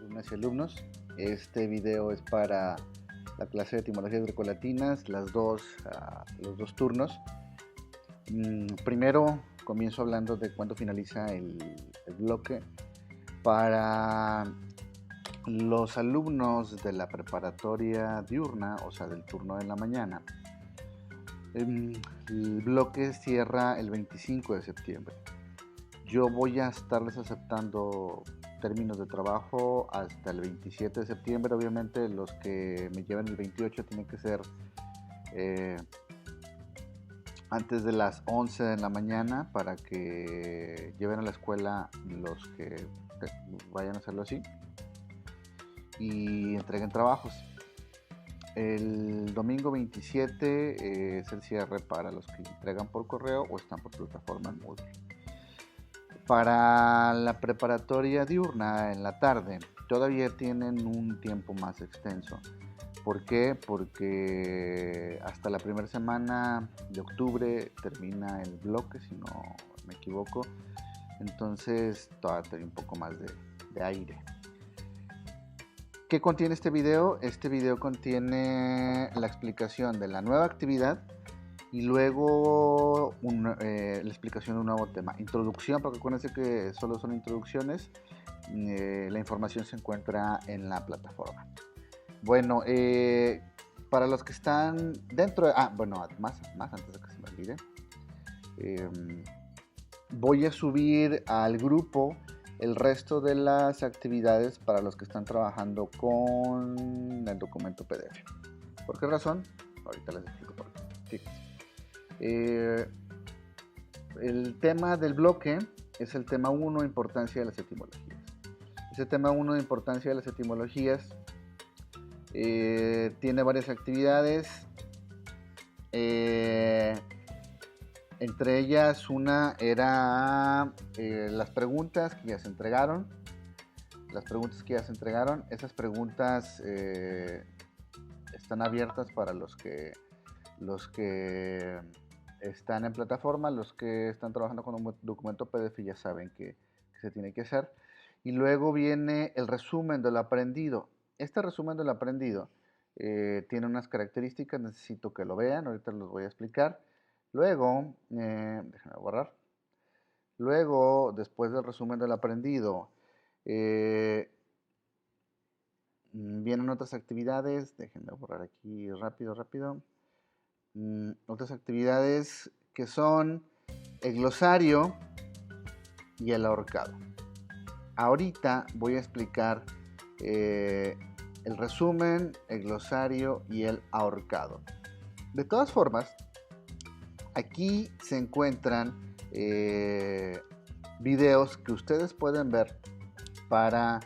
alumnas y alumnos. Este video es para la clase de etimologías grecolatinas, los dos turnos. Primero comienzo hablando de cuándo finaliza el bloque. Para los alumnos de la preparatoria diurna, o sea, del turno de la mañana, el bloque cierra el 25 de septiembre. Yo voy a estarles aceptando términos de trabajo hasta el 27 de septiembre. Obviamente los que me lleven el 28 tienen que ser antes de las 11 de la mañana para que lleven a la escuela los que vayan a hacerlo así y entreguen trabajos. El domingo 27 es el cierre para los que entregan por correo o están por plataforma en Moodle. Para la preparatoria diurna en la tarde todavía tienen un tiempo más extenso. ¿Por qué? Porque hasta la primera semana de octubre termina el bloque, si no me equivoco. Entonces todavía hay un poco más de aire. ¿Qué contiene este video? Este video contiene la explicación de la nueva actividad y luego la explicación de un nuevo tema. Introducción, porque acuérdense que solo son introducciones. La información se encuentra en la plataforma. Bueno, para los que están dentro de... más antes de que se me olvide. Voy a subir al grupo el resto de las actividades para los que están trabajando con el documento PDF. ¿Por qué razón? Ahorita les explico por qué. Fíjense. El tema del bloque es el tema 1, importancia de las etimologías. Ese tema 1 de importancia de las etimologías tiene varias actividades. Entre ellas una era las preguntas que ya se entregaron. Esas preguntas están abiertas para los que están en plataforma. Los que están trabajando con un documento PDF ya saben que se tiene que hacer. Y luego viene el resumen de lo aprendido. Este resumen de lo aprendido tiene unas características, necesito que lo vean, ahorita los voy a explicar. Luego, déjenme borrar. Luego, después del resumen del aprendido, vienen otras actividades. Déjenme borrar aquí rápido. Otras actividades que son el glosario y el ahorcado. Ahorita voy a explicar el resumen, el glosario y el ahorcado. De todas formas, aquí se encuentran videos que ustedes pueden ver para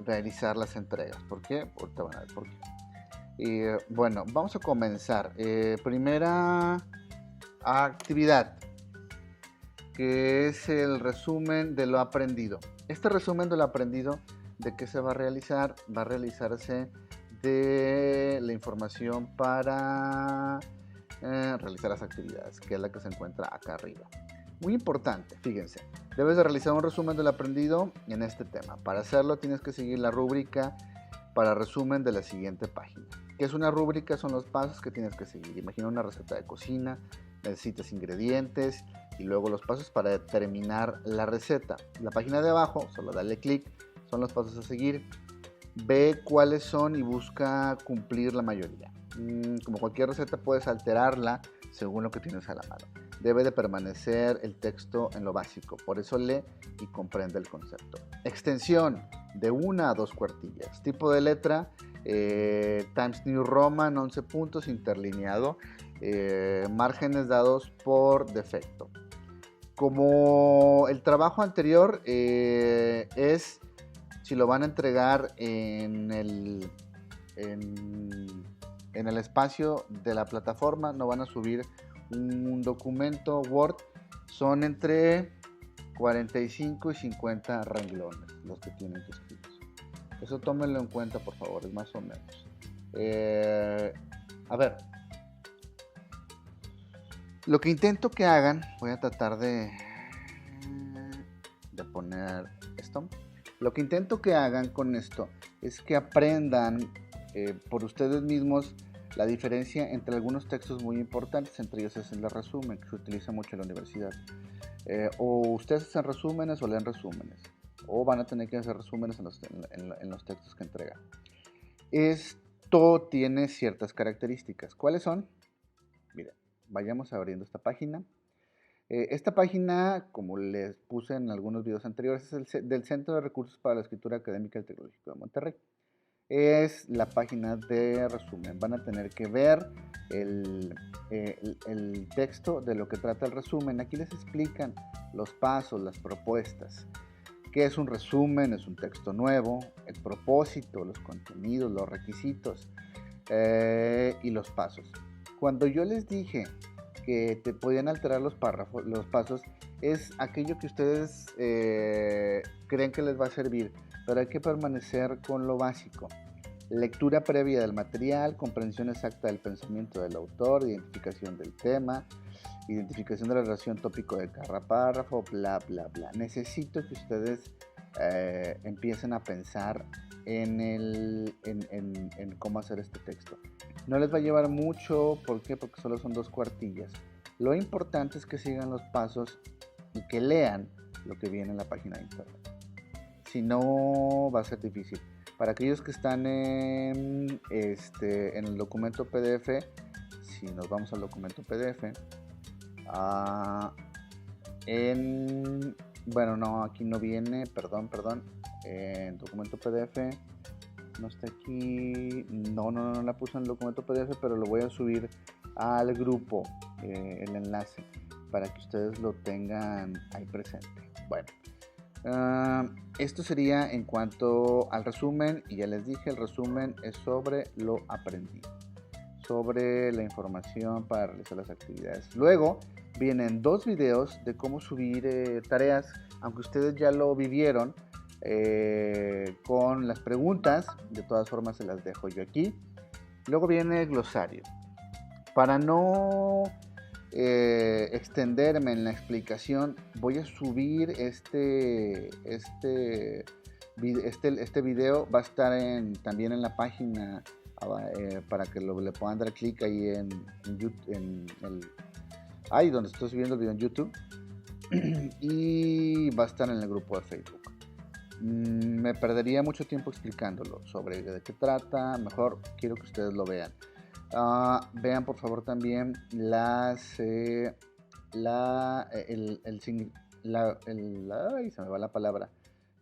realizar las entregas. ¿Por qué? Ahorita van a ver por qué. Bueno, vamos a comenzar. Primera actividad, que es el resumen de lo aprendido. Este resumen de lo aprendido, ¿de qué se va a realizar? Va a realizarse de la información para realizar las actividades, que es la que se encuentra acá arriba. Muy importante, fíjense, debes de realizar un resumen del aprendido en este tema. Para hacerlo tienes que seguir la rúbrica para resumen de la siguiente página. ¿Qué es una rúbrica? Son los pasos que tienes que seguir. Imagina una receta de cocina, necesitas ingredientes y luego los pasos para determinar la receta. La página de abajo, solo dale clic, son los pasos a seguir. Ve cuáles son y busca cumplir la mayoría. Como cualquier receta puedes alterarla según lo que tienes a la mano. Debe de permanecer el texto en lo básico, por eso lee y comprende el concepto. Extensión de 1 a 2 cuartillas. Tipo de letra Times New Roman 11 puntos interlineado. Márgenes dados por defecto. Como el trabajo anterior es si lo van a entregar en el espacio de la plataforma, no van a subir un documento Word, son entre 45 y 50 renglones los que tienen que escribir. Eso tómenlo en cuenta, por favor, es más o menos. A ver, lo que intento que hagan, voy a tratar de poner esto. Lo que intento que hagan con esto es que aprendan por ustedes mismos la diferencia entre algunos textos muy importantes, entre ellos es el resumen, que se utiliza mucho en la universidad. O ustedes hacen resúmenes o leen resúmenes, o van a tener que hacer resúmenes en los textos que entregan. Esto tiene ciertas características. ¿Cuáles son? Miren, vayamos abriendo esta página. Esta página, como les puse en algunos videos anteriores, es del Centro de Recursos para la Escritura Académica del Tecnológico de Monterrey. Es la página de resumen. Van a tener que ver el texto de lo que trata el resumen. Aquí les explican los pasos, las propuestas. ¿Qué es un resumen? Es un texto nuevo, el propósito, los contenidos, los requisitos y los pasos. Cuando yo les dije que te podían alterar los párrafos, los pasos, es aquello que ustedes creen que les va a servir, pero hay que permanecer con lo básico. Lectura previa del material, comprensión exacta del pensamiento del autor, identificación del tema, identificación de la relación tópico de cada párrafo, bla, bla, bla. Necesito que ustedes empiecen a pensar en cómo hacer este texto. No les va a llevar mucho, ¿por qué? Porque solo son 2 cuartillas. Lo importante es que sigan los pasos y que lean lo que viene en la página de internet. Si no, va a ser difícil. Para aquellos que están en el documento PDF, si nos vamos al documento PDF, bueno, no, aquí no viene, perdón, en documento PDF, no está aquí, no la puse en el documento PDF, pero lo voy a subir al grupo, el enlace, para que ustedes lo tengan ahí presente. Bueno, esto sería en cuanto al resumen, y ya les dije, el resumen es sobre lo aprendido, sobre la información para realizar las actividades. Luego vienen 2 videos de cómo subir tareas, aunque ustedes ya lo vivieron con las preguntas. De todas formas se las dejo yo aquí. Luego viene el glosario. Para no extenderme en la explicación, voy a subir este video. Va a estar también en la página para que le puedan dar clic ahí ahí donde estoy subiendo el video en YouTube, y va a estar en el grupo de Facebook. Me perdería mucho tiempo explicándolo sobre de qué trata. Mejor quiero que ustedes lo vean. Vean por favor también ay, se me va la palabra,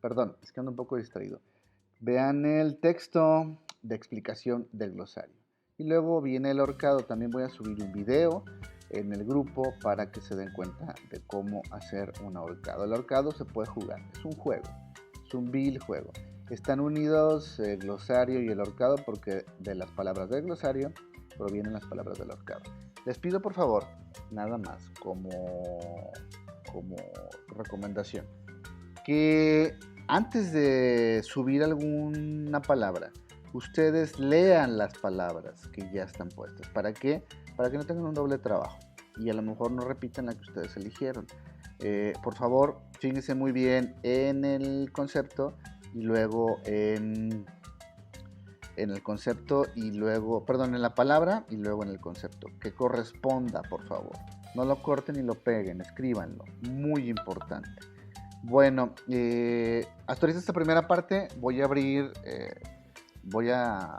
perdón, es que ando un poco distraído. Vean el texto de explicación del glosario, y luego viene el ahorcado. También voy a subir un video en el grupo para que se den cuenta de cómo hacer un ahorcado. El ahorcado se puede jugar, es un juego, es un vil juego. Están unidos el glosario y el ahorcado porque de las palabras del glosario provienen las palabras del ahorcado. Les pido por favor, nada más como recomendación, que antes de subir alguna palabra, ustedes lean las palabras que ya están puestas. ¿Para qué? Para que no tengan un doble trabajo y a lo mejor no repitan la que ustedes eligieron. Por favor, fíjense muy bien en el concepto y luego en el concepto y luego, perdón, en la palabra y luego en el concepto, que corresponda, por favor. No lo corten y lo peguen, escríbanlo, muy importante. Bueno, hasta ahorita esta primera parte voy a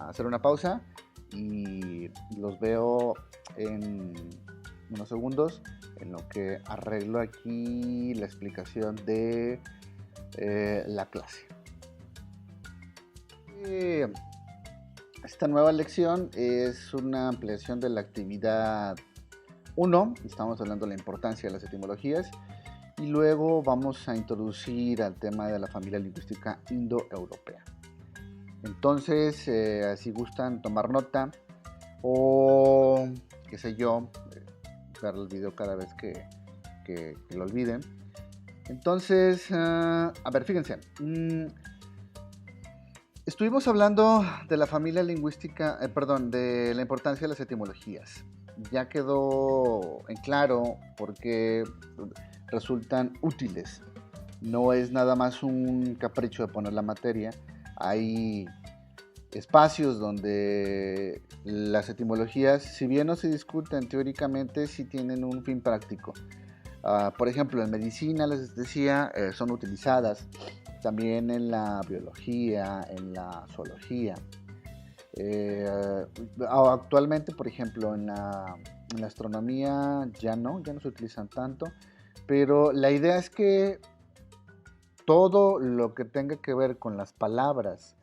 hacer una pausa y los veo en unos segundos en lo que arreglo aquí la explicación de la clase. Esta nueva lección es una ampliación de la actividad 1. Estamos hablando de la importancia de las etimologías y luego vamos a introducir al tema de la familia lingüística indoeuropea. Entonces, si gustan tomar nota o qué sé yo, ver el video cada vez que lo olviden. Entonces, a ver, fíjense. Estuvimos hablando de la familia lingüística, de la importancia de las etimologías. Ya quedó en claro por qué resultan útiles. No es nada más un capricho de poner la materia. Hay espacios donde las etimologías, si bien no se discuten teóricamente, sí tienen un fin práctico. Por ejemplo, en medicina, les decía, son utilizadas también en la biología, en la zoología. Actualmente, por ejemplo, en la astronomía ya no se utilizan tanto, pero la idea es que todo lo que tenga que ver con las palabras,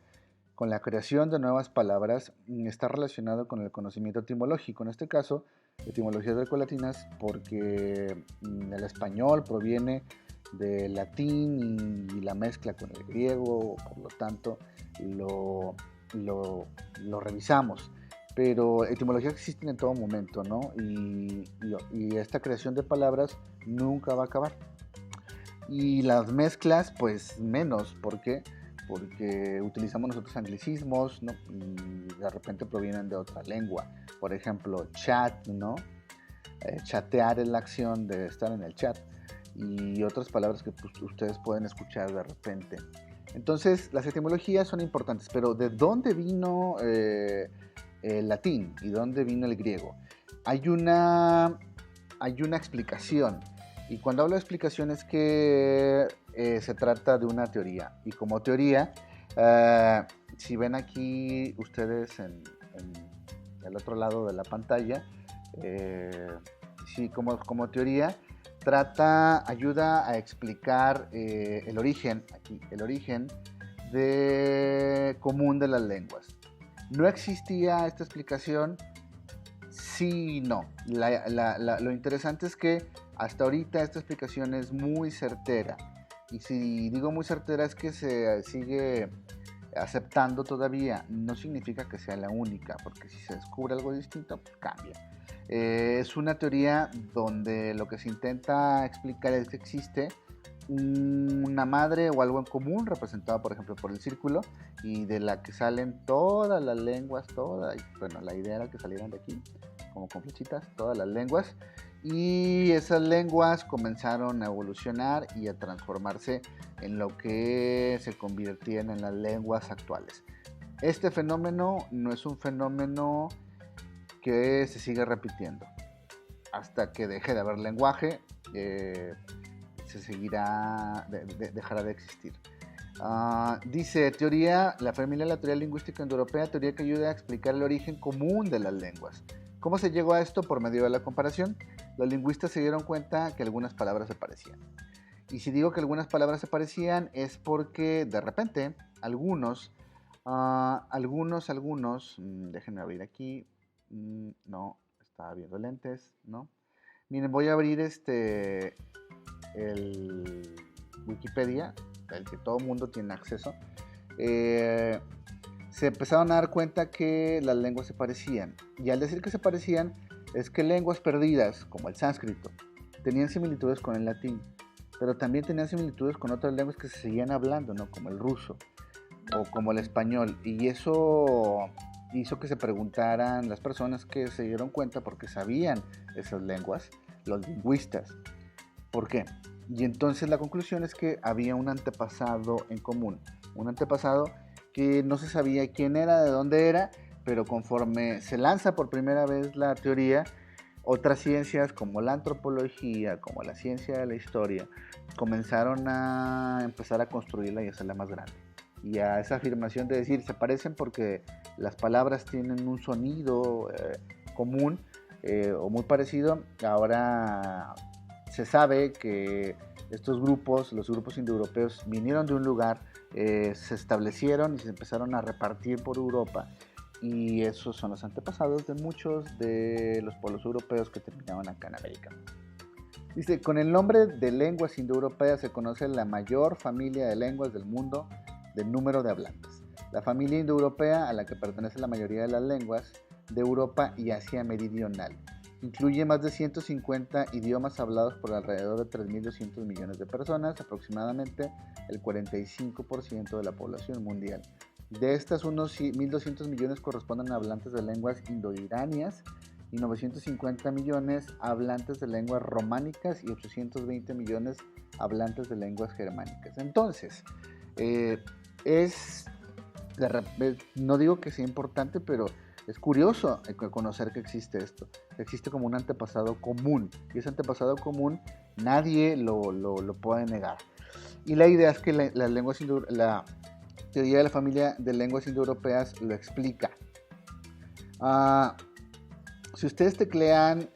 con la creación de nuevas palabras, está relacionado con el conocimiento etimológico. En este caso, etimologías grecolatinas, porque el español proviene del latín y la mezcla con el griego, por lo tanto, lo revisamos. Pero etimologías existen en todo momento, ¿no? Y esta creación de palabras nunca va a acabar. Y las mezclas, pues menos. ¿Por qué? Porque utilizamos nosotros anglicismos, ¿no? Y de repente provienen de otra lengua. Por ejemplo, chat, ¿no? Chatear es la acción de estar en el chat. Y otras palabras que pues, ustedes pueden escuchar de repente. Entonces, las etimologías son importantes, pero ¿de dónde vino el latín y dónde vino el griego? Hay una explicación. Y cuando hablo de explicación es que se trata de una teoría. Y como teoría, si ven aquí ustedes en el otro lado de la pantalla, sí, como teoría, ayuda a explicar el origen común de las lenguas. No existía esta explicación, sí y no. Lo interesante es que hasta ahorita esta explicación es muy certera. Y si digo muy certera es que se sigue aceptando todavía. No significa que sea la única, porque si se descubre algo distinto, pues cambia. Es una teoría donde lo que se intenta explicar es que existe una madre o algo en común, representado por ejemplo por el círculo, y de la que salen todas las lenguas, bueno, la idea era que salieran de aquí, como con flechitas, todas las lenguas, y esas lenguas comenzaron a evolucionar y a transformarse en lo que se convirtieron en las lenguas actuales. Este fenómeno no es un fenómeno que se sigue repitiendo. Hasta que deje de haber lenguaje, dejará de existir. Dice, la familia de la teoría lingüística indoeuropea, teoría que ayuda a explicar el origen común de las lenguas. ¿Cómo se llegó a esto? Por medio de la comparación. Los lingüistas se dieron cuenta que algunas palabras se parecían. Y si digo que algunas palabras se parecían es porque de repente algunos, déjenme abrir aquí, no, estaba viendo lentes, ¿no? Miren, voy a abrir el Wikipedia, el que todo el mundo tiene acceso. Se empezaron a dar cuenta que las lenguas se parecían. Y al decir que se parecían, es que lenguas perdidas, como el sánscrito, tenían similitudes con el latín, pero también tenían similitudes con otras lenguas que se seguían hablando, ¿no? Como el ruso o como el español. Y eso hizo que se preguntaran las personas que se dieron cuenta porque sabían esas lenguas, los lingüistas. ¿Por qué? Y entonces la conclusión es que había un antepasado en común, un antepasado que no se sabía quién era, de dónde era, pero conforme se lanza por primera vez la teoría, otras ciencias como la antropología, como la ciencia de la historia, comenzaron a empezar a construirla y hacerla más grande. Y a esa afirmación de decir, se parecen porque las palabras tienen un sonido común o muy parecido, ahora se sabe que estos grupos, los grupos indoeuropeos, vinieron de un lugar, se establecieron y se empezaron a repartir por Europa, y esos son los antepasados de muchos de los pueblos europeos que terminaban acá en América. Dice, con el nombre de lenguas indoeuropeas se conoce la mayor familia de lenguas del mundo del número de hablantes. La familia indoeuropea, a la que pertenece la mayoría de las lenguas de Europa y Asia Meridional, incluye más de 150 idiomas hablados por alrededor de 3.200 millones de personas, aproximadamente el 45% de la población mundial. De estas, unos 1.200 millones corresponden a hablantes de lenguas indoiranias y 950 millones hablantes de lenguas románicas y 820 millones hablantes de lenguas germánicas. Entonces, es No digo que sea importante, pero es curioso conocer que existe esto, que existe como un antepasado común, y ese antepasado común nadie lo puede negar. Y la idea es que la teoría de la familia de lenguas indoeuropeas lo explica. Uh, si ustedes teclean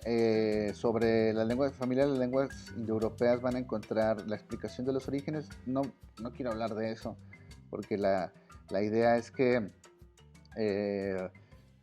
sobre la familia de las lenguas indoeuropeas, van a encontrar la explicación de los orígenes. No quiero hablar de eso, porque la idea es que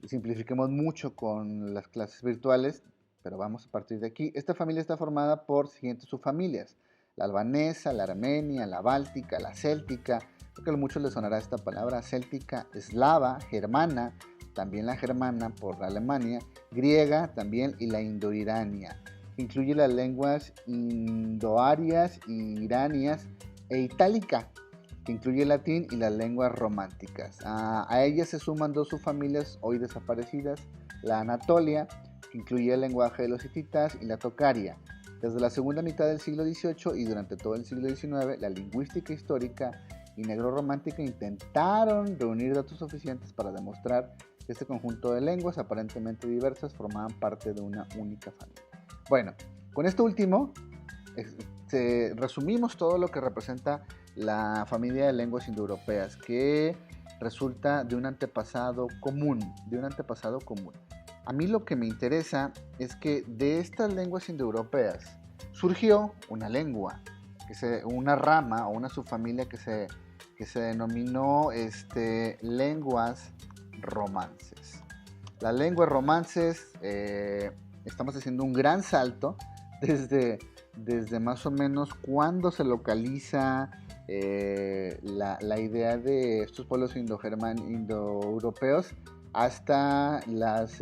simplifiquemos mucho con las clases virtuales, pero vamos a partir de aquí. Esta familia está formada por siguientes subfamilias: la albanesa, la armenia, la báltica, la céltica, creo que a muchos les sonará esta palabra, céltica, eslava, germana, también la germana por Alemania, griega también, y la indoirania, que incluye las lenguas indoarias, iranias e itálica, que incluye el latín y las lenguas románticas. A ellas se suman dos subfamilias hoy desaparecidas: la anatolia, que incluye el lenguaje de los hititas, y la tocaria. Desde la segunda mitad del siglo XVIII y durante todo el siglo XIX, la lingüística histórica y negro-romántica intentaron reunir datos suficientes para demostrar que este conjunto de lenguas aparentemente diversas formaban parte de una única familia. Bueno, con esto último resumimos todo lo que representa la familia de lenguas indoeuropeas, que resulta de un antepasado común, A mí lo que me interesa es que de estas lenguas indoeuropeas surgió una lengua, una rama o una subfamilia que se denominó lenguas romances. Las lenguas romances, estamos haciendo un gran salto desde más o menos cuando se localiza la idea de estos pueblos indoeuropeos hasta las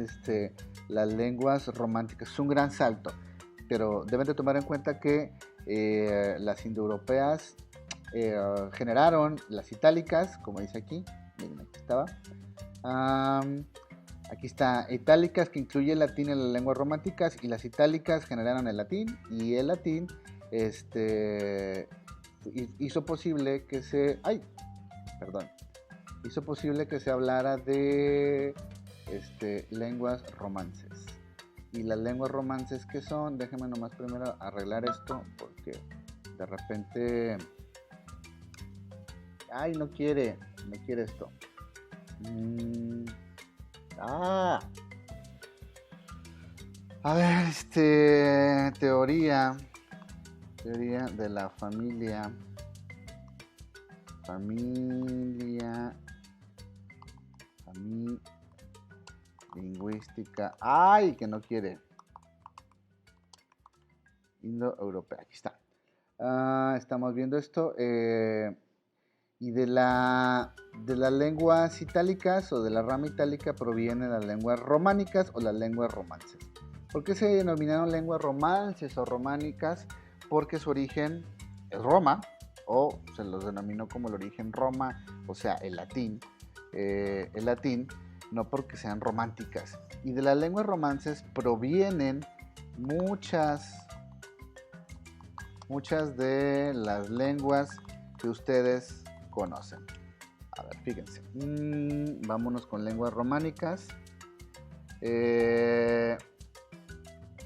lenguas románticas. Es un gran salto, pero deben de tomar en cuenta que las indoeuropeas generaron las itálicas, como dice aquí. Miren, aquí estaba. Aquí está, itálicas, que incluye el latín y las lenguas románticas, y las itálicas generaron el latín, y el latín hizo posible que se hablara de lenguas romances. Y las lenguas romances, ¿qué son? Déjenme nomás primero arreglar esto, porque de repente no quiere esto. A ver, teoría de la familia lingüística, que no quiere, indoeuropea. Aquí está. Estamos viendo esto. Y de las lenguas itálicas o de la rama itálica provienen las lenguas románicas o las lenguas romances. ¿Por qué se denominaron lenguas romances o románicas? Porque su origen es Roma, o se los denominó como el origen Roma, o sea, el latín, no porque sean románticas. Y de las lenguas romances provienen muchas de las lenguas que ustedes conocen. A ver, fíjense. Vámonos con lenguas románicas.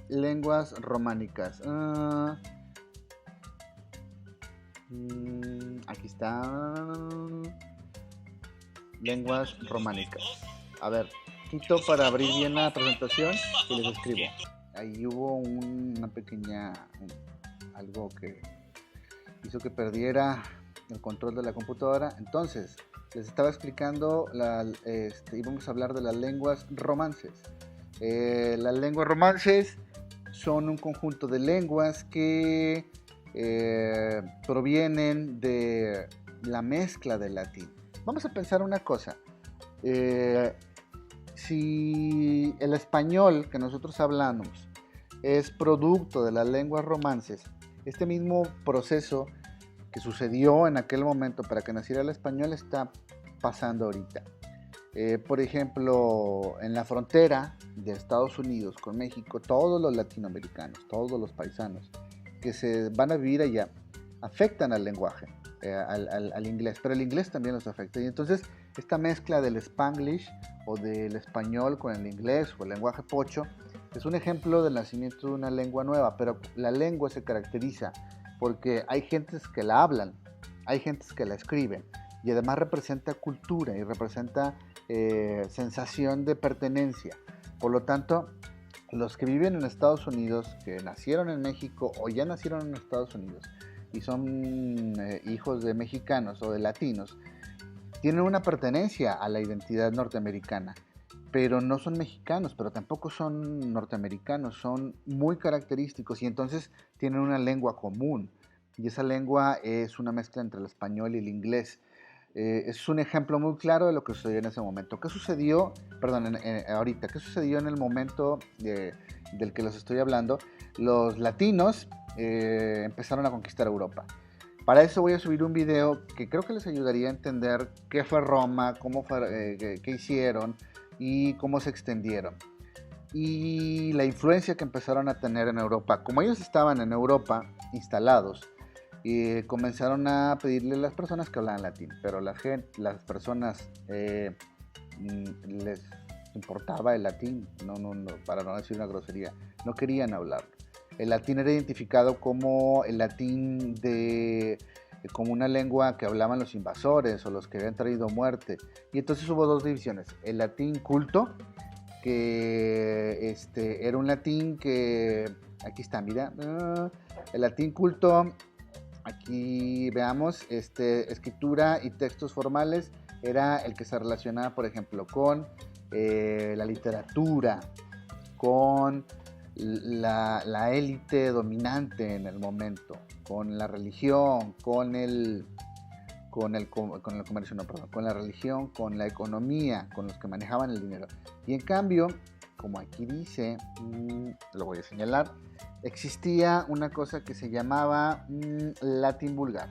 Lenguas románicas. Aquí están. Lenguas románicas. A ver, quito para abrir bien la presentación y les escribo. Ahí hubo una pequeña algo que hizo que perdiera el control de la computadora. Entonces, les estaba explicando íbamos a hablar de las lenguas romances. Las lenguas romances son un conjunto de lenguas que provienen de la mezcla del latín. Vamos a pensar una cosa. Si el español que nosotros hablamos es producto de las lenguas romances, este mismo proceso que sucedió en aquel momento para que naciera el español está pasando ahorita. Por ejemplo, en la frontera de Estados Unidos con México, todos los latinoamericanos, todos los paisanos que se van a vivir allá afectan al lenguaje, al inglés, pero el inglés también los afecta. Y entonces Esta mezcla del Spanglish o del español con el inglés o el lenguaje pocho es un ejemplo del nacimiento de una lengua nueva, pero la lengua se caracteriza porque hay gentes que la hablan, hay gentes que la escriben y además representa cultura y representa sensación de pertenencia. Por lo tanto, los que viven en Estados Unidos, que nacieron en México o ya nacieron en Estados Unidos y son hijos de mexicanos o de latinos, tienen una pertenencia a la identidad norteamericana, pero no son mexicanos, pero tampoco son norteamericanos, son muy característicos y entonces tienen una lengua común. Y esa lengua es una mezcla entre el español y el inglés. Es un ejemplo muy claro de lo que sucedió en ese momento. ¿Qué sucedió, perdón, ahorita, qué sucedió en el momento del que los estoy hablando? Los latinos empezaron a conquistar Europa. Para eso voy a subir un video que creo que les ayudaría a entender qué fue Roma, cómo fue, qué hicieron y cómo se extendieron. Y la influencia que empezaron a tener en Europa. Como ellos estaban en Europa instalados, comenzaron a pedirle a las personas que hablaban latín, pero las personas les importaba el latín, no, para no decir una grosería, no querían hablarlo. El latín era identificado como el latín como una lengua que hablaban los invasores o los que habían traído muerte. Y entonces hubo dos divisiones. El latín culto, que era un latín que, aquí está, mira, el latín culto, aquí veamos, escritura y textos formales, era el que se relacionaba, por ejemplo, con la literatura, con la élite dominante en el momento, con la religión, con el comercio, no, perdón, con la religión, con la economía, con los que manejaban el dinero. Y en cambio, como aquí dice, lo voy a señalar, existía una cosa que se llamaba latín vulgar.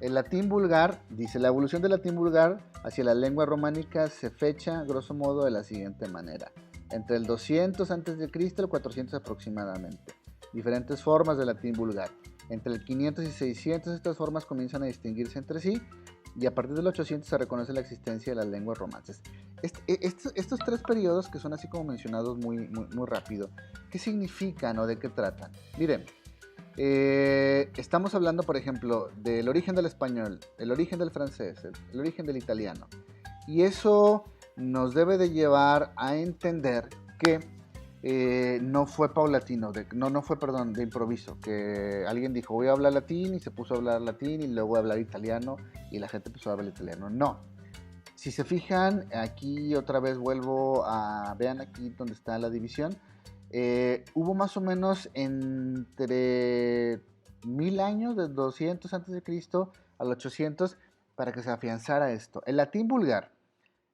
El latín vulgar, dice, la evolución del latín vulgar hacia la lengua románica se fecha, grosso modo, de la siguiente manera. Entre el 200 a.C. y el 400 aproximadamente. Diferentes formas de latín vulgar. Entre el 500 y 600 estas formas comienzan a distinguirse entre sí y a partir del 800 se reconoce la existencia de las lenguas romances. Estos tres periodos que son así como mencionados muy rápido, ¿qué significan o de qué tratan? Miren, estamos hablando, por ejemplo, del origen del español, el origen del francés, el origen del italiano. Y eso nos debe de llevar a entender que no fue paulatino, no fue, perdón, de improviso, que alguien dijo voy a hablar latín y se puso a hablar latín y luego a hablar italiano y la gente empezó a hablar italiano. No. Si se fijan, aquí otra vez vuelvo a, vean aquí donde está la división, hubo más o menos entre 1000 años, de 200 a.C. al 800, para que se afianzara esto. El latín vulgar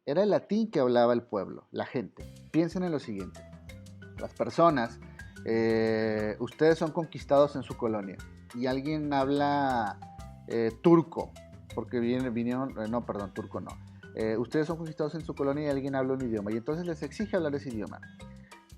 era el latín que hablaba el pueblo, la gente. Piensen en lo siguiente. Las personas, ustedes son conquistados en su colonia y alguien habla turco, porque vinieron, no, perdón, turco no. Ustedes son conquistados en su colonia y alguien habla un idioma y entonces les exige hablar ese idioma.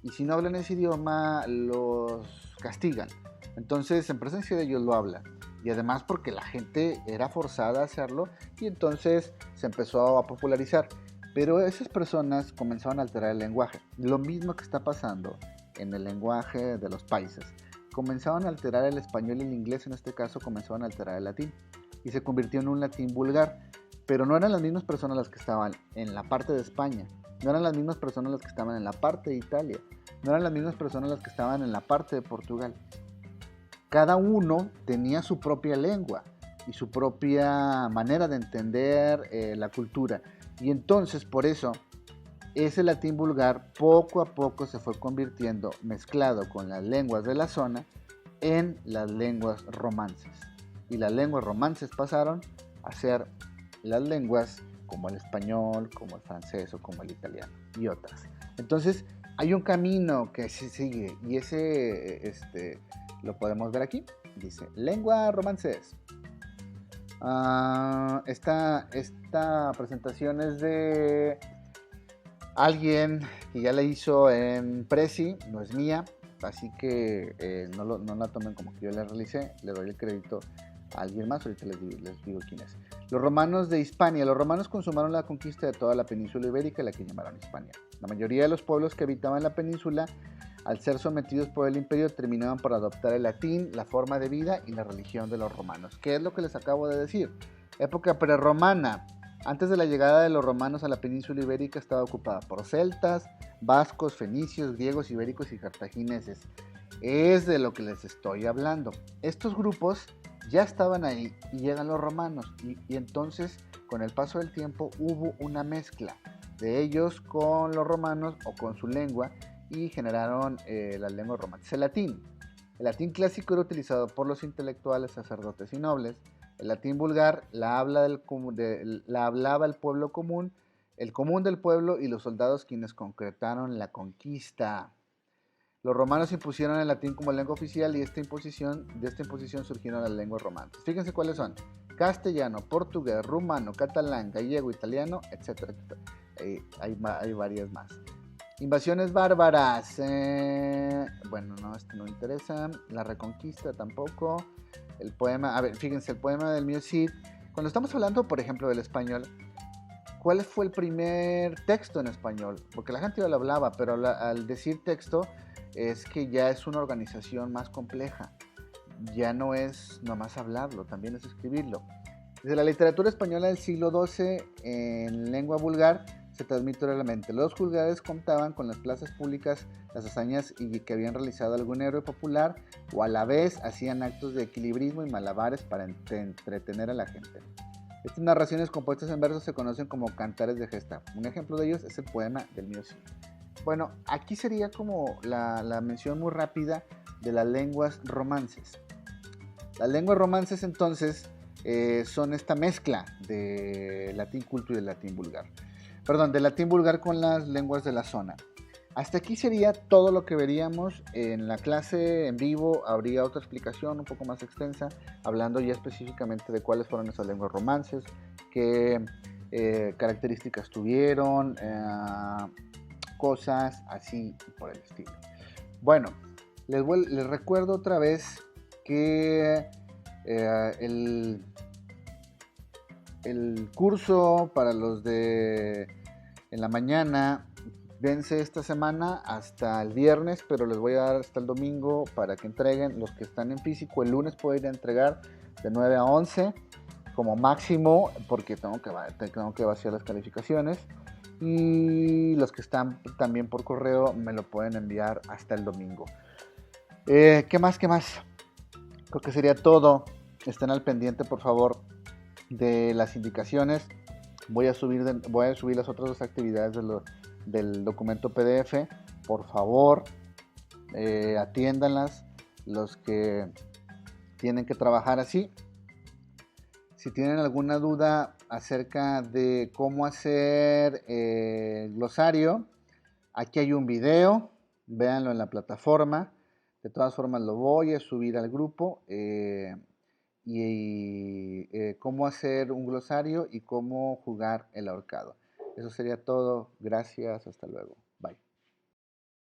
Y si no hablan ese idioma, los castigan. Entonces, en presencia de ellos lo hablan. Y además porque la gente era forzada a hacerlo y entonces se empezó a popularizar. Pero esas personas comenzaron a alterar el lenguaje. Lo mismo que está pasando en el lenguaje de los países. Comenzaron a alterar el español y el inglés, en este caso comenzaron a alterar el latín. Y se convirtió en un latín vulgar. Pero no eran las mismas personas las que estaban en la parte de España. No eran las mismas personas las que estaban en la parte de Italia. No eran las mismas personas las que estaban en la parte de Portugal. Cada uno tenía su propia lengua y su propia manera de entender la cultura. Y entonces, por eso, ese latín vulgar poco a poco se fue convirtiendo, mezclado con las lenguas de la zona, en las lenguas romances. Y las lenguas romances pasaron a ser las lenguas como el español, como el francés o como el italiano y otras. Entonces, hay un camino que se sigue y ese lo podemos ver aquí. Dice, lengua romances. Esta presentación es de alguien que ya la hizo en Prezi, no es mía, así que no la tomen como que yo la realicé, le doy el crédito a alguien más, ahorita les digo quién es. Los romanos de Hispania. Los romanos consumaron la conquista de toda la península ibérica, la que llamaron Hispania. La mayoría de los pueblos que habitaban la península, al ser sometidos por el imperio, terminaban por adoptar el latín, la forma de vida y la religión de los romanos. ¿Qué es lo que les acabo de decir? Época prerromana. Antes de la llegada de los romanos a la península ibérica estaba ocupada por celtas, vascos, fenicios, griegos, ibéricos y cartagineses. Es de lo que les estoy hablando. Estos grupos ya estaban ahí y llegan los romanos y entonces con el paso del tiempo hubo una mezcla de ellos con los romanos o con su lengua y generaron las lenguas romances. El latín clásico era utilizado por los intelectuales, sacerdotes y nobles. El latín vulgar la hablaba el común del pueblo y los soldados quienes concretaron la conquista. Los romanos impusieron el latín como lengua oficial y de esta imposición surgieron las lenguas romances. Fíjense cuáles son: castellano, portugués, rumano, catalán, gallego, italiano, etcétera, etcétera. Hay varias más. Invasiones bárbaras. Bueno, no, esto no interesa. La reconquista tampoco. El poema, a ver, fíjense, el poema del Mío Cid. Cuando estamos hablando, por ejemplo, del español, ¿cuál fue el primer texto en español? Porque la gente ya lo hablaba, pero al decir texto es que ya es una organización más compleja. Ya no es nomás hablarlo, también es escribirlo. Desde la literatura española del siglo XII, en lengua vulgar, se transmite oralmente. Los vulgares contaban con las plazas públicas las hazañas que habían realizado algún héroe popular, o a la vez hacían actos de equilibrismo y malabares para entretener a la gente. Estas narraciones compuestas en versos se conocen como cantares de gesta. Un ejemplo de ellos es el poema del Mío Cid. Bueno, aquí sería como la mención muy rápida de las lenguas romances. Las lenguas romances entonces son esta mezcla de latín culto y de latín vulgar. Perdón, de latín vulgar con las lenguas de la zona. Hasta aquí sería todo lo que veríamos. En la clase en vivo habría otra explicación un poco más extensa, hablando ya específicamente de cuáles fueron esas lenguas romances, qué características tuvieron, cosas así por el estilo. Bueno, les recuerdo otra vez que el curso para los de en la mañana vence esta semana hasta el viernes, pero les voy a dar hasta el domingo para que entreguen. Los que están en físico, el lunes puedo ir a entregar de 9 a 11 como máximo, porque tengo que vaciar las calificaciones. Y los que están también por correo me lo pueden enviar hasta el domingo. ¿Qué más? Creo que sería todo. Estén al pendiente, por favor, de las indicaciones. Voy a subir las otras dos actividades del documento PDF. Por favor, atiéndanlas los que tienen que trabajar así. Si tienen alguna duda acerca de cómo hacer glosario, aquí hay un video, véanlo en la plataforma. De todas formas lo voy a subir al grupo cómo hacer un glosario y cómo jugar el ahorcado. Eso sería todo. Gracias, hasta luego.